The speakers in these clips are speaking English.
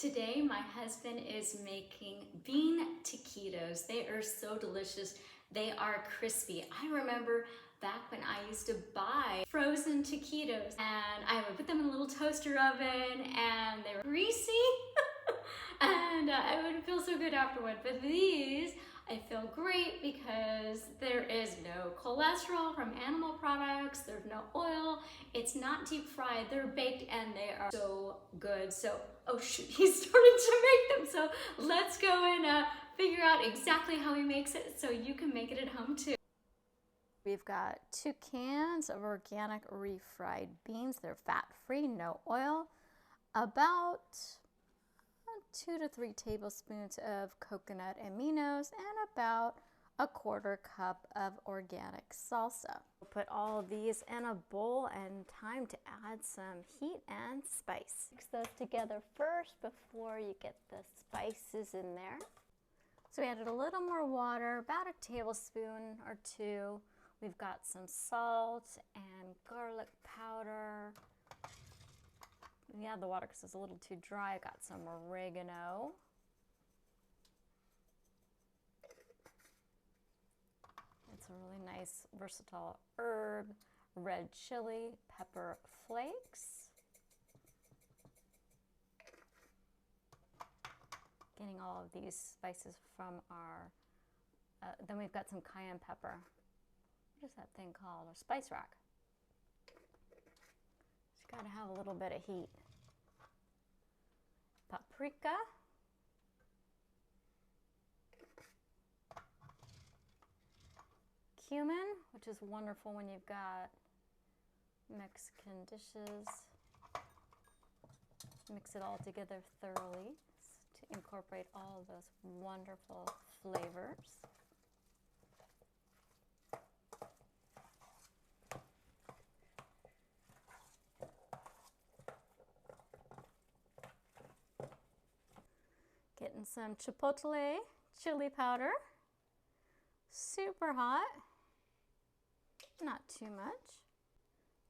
Today, my husband is making bean taquitos. They are so delicious. They are crispy. I remember back when I used to buy frozen taquitos and I would put them in a little toaster oven and they were greasy and it would feel so good afterward. But these, I feel great because there is no cholesterol from animal products, there's no oil, it's not deep fried, they're baked and they are so good. So, oh shoot, he's starting to make them. So let's go and figure out exactly how he makes it so you can make it at home too. We've got 2 cans of organic refried beans. They're fat-free, no oil. About 2 to 3 tablespoons of coconut aminos and about 1/4 cup of organic salsa. We'll put all of these in a bowl and time to add some heat and spice. Mix those together first before you get the spices in there. So we added a little more water, about 1 tablespoon or 2. We've got some salt and garlic powder. We add the water because it's a little too dry. I got some oregano. It's a really nice, versatile herb. Red chili, pepper flakes. Getting all of these spices from our, then we've got some cayenne pepper. What is that thing called? Our spice rack. It's got to have a little bit of heat. Paprika. Cumin, which is wonderful when you've got Mexican dishes. Mix it all together thoroughly to incorporate all of those wonderful flavors. Getting some chipotle chili powder. Super hot. Not too much.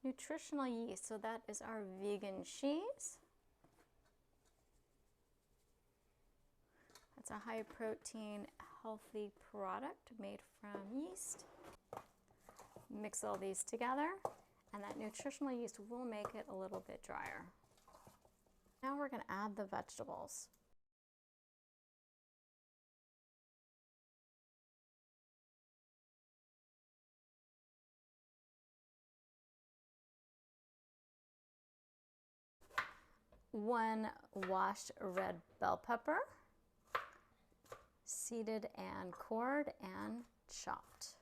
Nutritional yeast, so that is our vegan cheese. That's a high protein, healthy product made from yeast. Mix all these together, and that nutritional yeast will make it a little bit drier. Now we're going to add the vegetables. One washed red bell pepper, seeded and cored and chopped.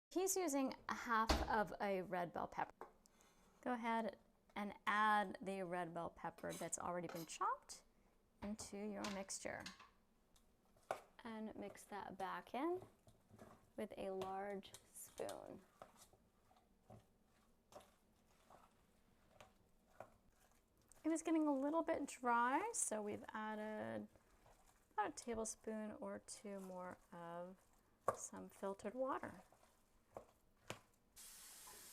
He's using 1/2 of a red bell pepper. Go ahead and add the red bell pepper that's already been chopped into your mixture. And mix that back in with a large spoon. It was getting a little bit dry, so we've added about 1 tablespoon or 2 more of some filtered water.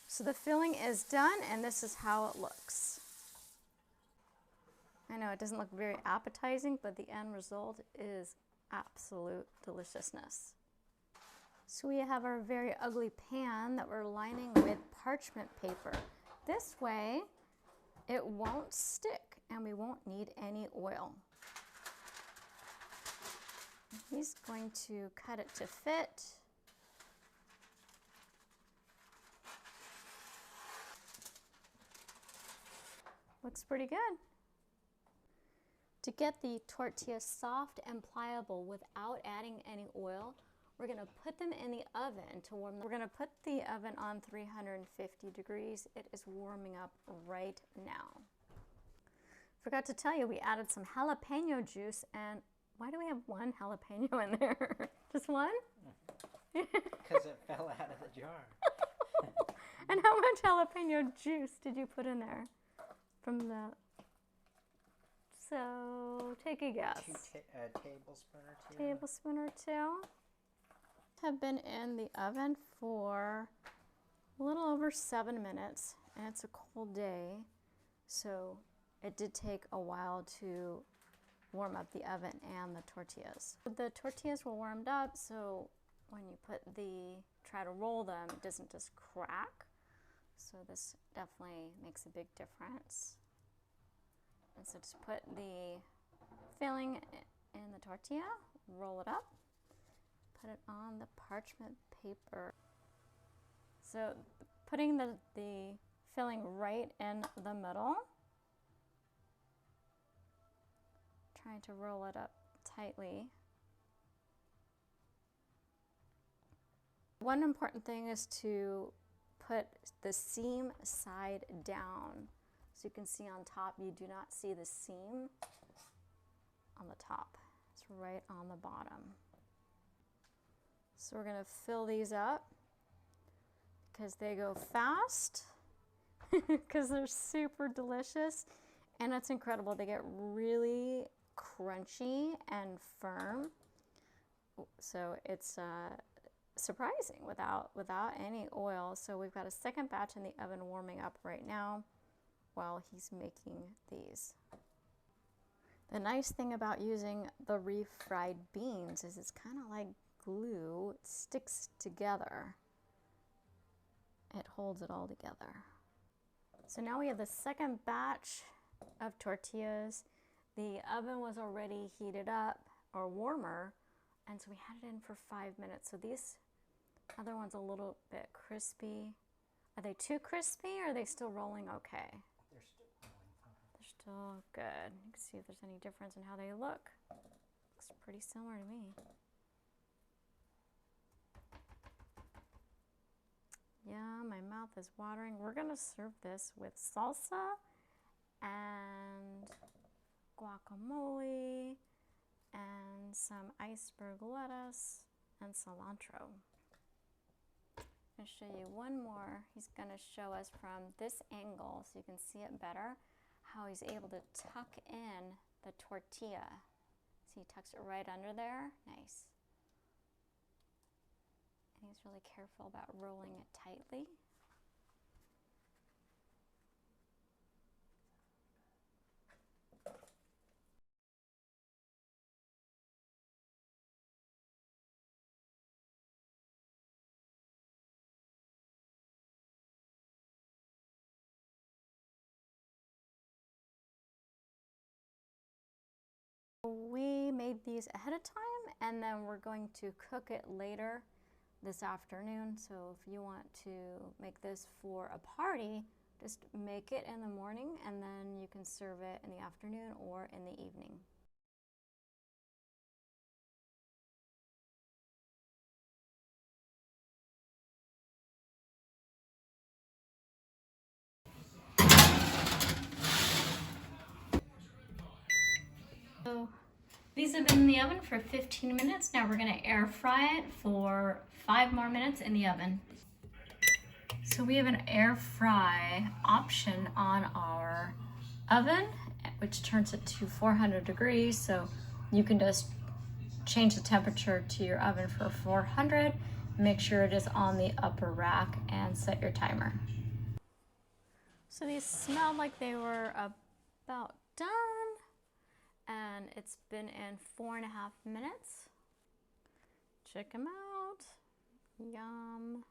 So the filling is done, and this is how it looks. I know it doesn't look very appetizing, but the end result is absolute deliciousness. So we have our very ugly pan that we're lining with parchment paper. This way it won't stick and we won't need any oil. He's going to cut it to fit. Looks pretty good. To get the tortillas soft and pliable without adding any oil, we're going to put them in the oven to warm them. We're going to put the oven on 350 degrees. It is warming up right now. Forgot to tell you, we added some jalapeno juice, and why do we have 1 jalapeno in there? Just 1? Because it fell out of the jar. And how much jalapeno juice did you put in there? From the... So take a guess. A tablespoon or 2. Tablespoon or 2. have been in the oven for a little over 7 minutes, and it's a cold day, so it did take a while to warm up the oven and the tortillas. The tortillas were warmed up, so when you try to roll them, it doesn't just crack. So this definitely makes a big difference. And so just put the filling in the tortilla, roll it up, put it on the parchment paper. So putting the filling right in the middle, trying to roll it up tightly. One important thing is to put the seam side down. So you can see on top, you do not see the seam on the top. It's right on the bottom. So we're gonna fill these up because they go fast, because they're super delicious, and it's incredible. They get really crunchy and firm. So it's surprising without any oil. So we've got a second batch in the oven warming up right now while he's making these. The nice thing about using the refried beans is it's kind of like glue. It sticks together. It holds it all together. So now we have the second batch of tortillas. The oven was already heated up or warmer, and so we had it in for 5 minutes. So these other ones a little bit crispy. Are they too crispy, or are they still rolling okay? They're still rolling fine. They're still good. You can see if there's any difference in how they look. Looks pretty similar to me. Yeah, my mouth is watering. We're gonna serve this with salsa and guacamole and some iceberg lettuce and cilantro. I'm gonna show you one more. He's gonna show us from this angle so you can see it better, how he's able to tuck in the tortilla. See, he tucks it right under there. Nice. And he's really careful about rolling it tightly. We made these ahead of time, and then we're going to cook it later this afternoon. So if you want to make this for a party, just make it in the morning, and then you can serve it in the afternoon or in the evening. So these have been in the oven for 15 minutes. Now we're gonna air fry it for 5 more minutes in the oven. So we have an air fry option on our oven, which turns it to 400 degrees. So you can just change the temperature to your oven for 400. Make sure it is on the upper rack and set your timer. So these smelled like they were about done. And it's been in 4.5 minutes. Check them out. Yum.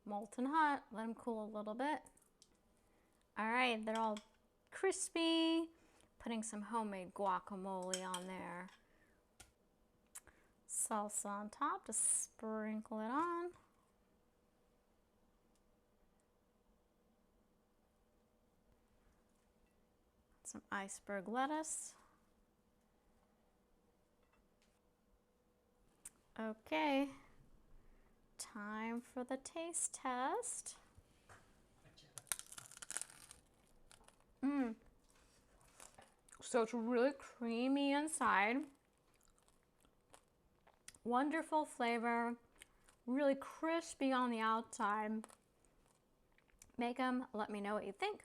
Molten hot. Let them cool a little bit. All right, they're all crispy. Putting some homemade guacamole on there. Salsa on top to sprinkle it on. Some iceberg lettuce. Okay, time for the taste test. So it's really creamy inside. Wonderful flavor, really crispy on the outside. Make them, let me know what you think.